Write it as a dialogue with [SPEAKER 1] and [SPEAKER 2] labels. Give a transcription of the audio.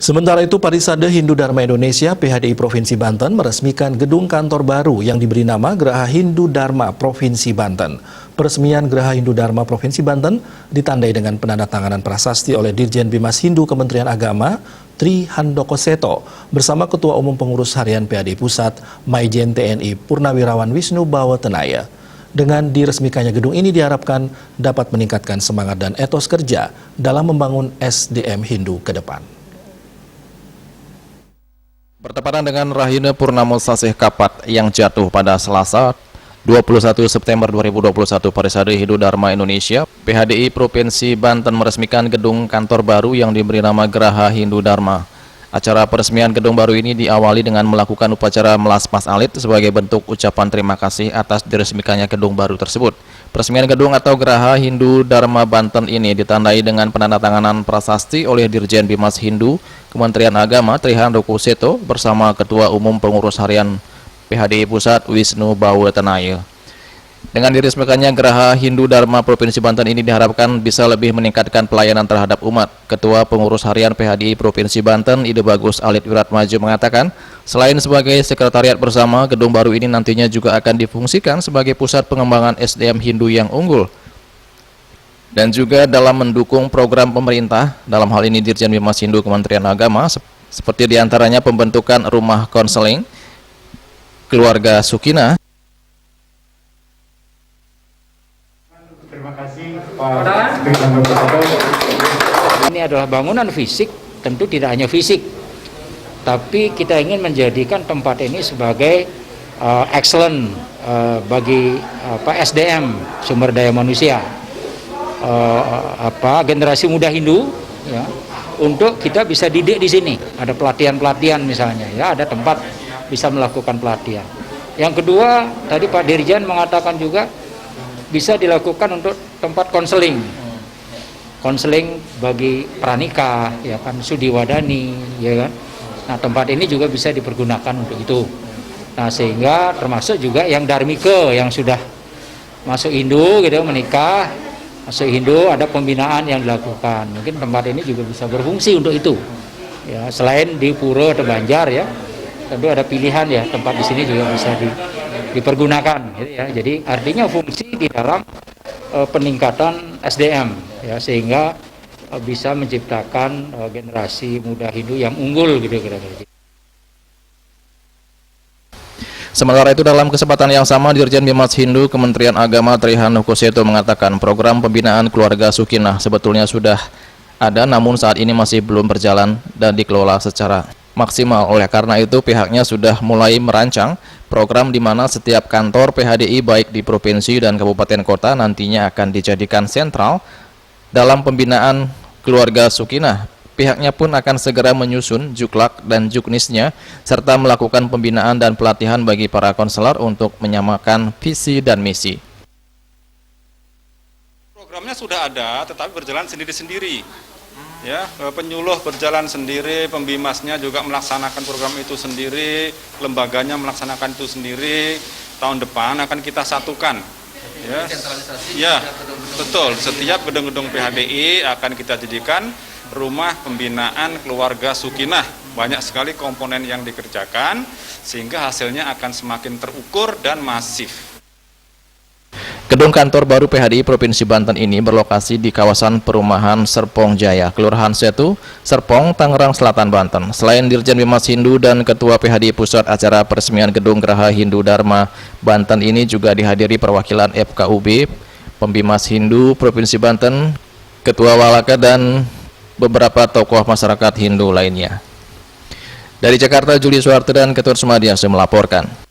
[SPEAKER 1] Sementara itu, Parisade Hindu Dharma Indonesia (PHDI) Provinsi Banten meresmikan gedung kantor baru yang diberi nama Geraha Hindu Dharma Provinsi Banten. Peresmian Geraha Hindu Dharma Provinsi Banten ditandai dengan penandatanganan prasasti oleh Dirjen Bimas Hindu Kementerian Agama, Tri Handoko Seto, bersama Ketua Umum Pengurus Harian PHDI Pusat, Maijen TNI Purnawirawan Wisnu Bawatenaya. Dengan diresmikannya gedung ini diharapkan dapat meningkatkan semangat dan etos kerja dalam membangun SDM Hindu ke depan.
[SPEAKER 2] Bertepatan dengan Rahiyu Purnamo Sasih Kapat yang jatuh pada Selasa 21 September 2021, Parisade Hindu Dharma Indonesia (PHDI) Provinsi Banten meresmikan gedung kantor baru yang diberi nama Geraha Hindu Dharma. Acara peresmian gedung baru ini diawali dengan melakukan upacara melas mas alit sebagai bentuk ucapan terima kasih atas diresmikannya gedung baru tersebut. Peresmian gedung atau Geraha Hindu Dharma Banten ini ditandai dengan penandatanganan prasasti oleh Dirjen Bimas Hindu Kementerian Agama Tri Handoko Seto bersama Ketua Umum Pengurus Harian PHDI Pusat Wisnu Bawatenaya. Dengan diresmikannya Geraha Hindu Dharma Provinsi Banten ini diharapkan bisa lebih meningkatkan pelayanan terhadap umat. Ketua Pengurus Harian PHDI Provinsi Banten Ide Bagus Alit Wiratmaju mengatakan, selain sebagai sekretariat bersama, gedung baru ini nantinya juga akan difungsikan sebagai pusat pengembangan SDM Hindu yang unggul. Dan juga dalam mendukung program pemerintah, dalam hal ini Dirjen Bimas Hindu Kementerian Agama, seperti diantaranya pembentukan rumah konseling, keluarga Sukinah.
[SPEAKER 3] Terima kasih Pak.
[SPEAKER 4] Ini adalah bangunan fisik, tentu tidak hanya fisik, tapi kita ingin menjadikan tempat ini sebagai excellent bagi SDM, sumber daya manusia, generasi muda Hindu, ya, untuk kita bisa didik di sini. Ada pelatihan-pelatihan misalnya, ya, ada tempat bisa melakukan pelatihan. Yang kedua, tadi Pak Dirjen mengatakan juga bisa dilakukan untuk tempat konseling bagi pranikah, ya kan, sudiwadani, ya kan. Nah, tempat ini juga bisa dipergunakan untuk itu. Nah, sehingga termasuk juga yang dharmika yang sudah masuk Hindu gitu, menikah masuk Hindu, ada pembinaan yang dilakukan. Mungkin tempat ini juga bisa berfungsi untuk itu. Ya, selain di Pura atau Banjar, ya, tentu ada pilihan, ya, tempat di sini juga bisa dipergunakan, gitu ya. Jadi artinya fungsi di dalam peningkatan SDM, ya, sehingga bisa menciptakan generasi muda Hindu yang unggul, gitu kira-kira.
[SPEAKER 2] Sementara itu, dalam kesempatan yang sama, Dirjen Bimas Hindu Kementerian Agama Tri Handoko Seto mengatakan program pembinaan keluarga Sukinah sebetulnya sudah ada, namun saat ini masih belum berjalan dan dikelola secara maksimal. Oleh karena itu, pihaknya sudah mulai merancang program di mana setiap kantor PHDI baik di provinsi dan kabupaten kota nantinya akan dijadikan sentral dalam pembinaan keluarga Sukinah. Pihaknya pun akan segera menyusun juklak dan juknisnya serta melakukan pembinaan dan pelatihan bagi para konselor untuk menyamakan visi dan misi.
[SPEAKER 5] Programnya sudah ada, tetapi berjalan sendiri-sendiri. Ya, penyuluh berjalan sendiri, pembimasnya juga melaksanakan program itu sendiri, lembaganya melaksanakan itu sendiri. Tahun depan akan kita satukan. Ya, betul. Setiap gedung-gedung PHDI akan kita jadikan rumah pembinaan keluarga Sukinah. Banyak sekali komponen yang dikerjakan, sehingga hasilnya akan semakin terukur dan masif.
[SPEAKER 2] Gedung kantor baru PHDI Provinsi Banten ini berlokasi di kawasan perumahan Serpong Jaya, Kelurahan Setu, Serpong, Tangerang Selatan, Banten. Selain Dirjen Bimas Hindu dan Ketua PHDI Pusat, acara peresmian gedung Geraha Hindu Dharma Banten ini juga dihadiri perwakilan FKUB, Pembimas Hindu Provinsi Banten, Ketua Walaka, dan beberapa tokoh masyarakat Hindu lainnya. Dari Jakarta, Juli Suharto dan Ketut Sumadiasa melaporkan.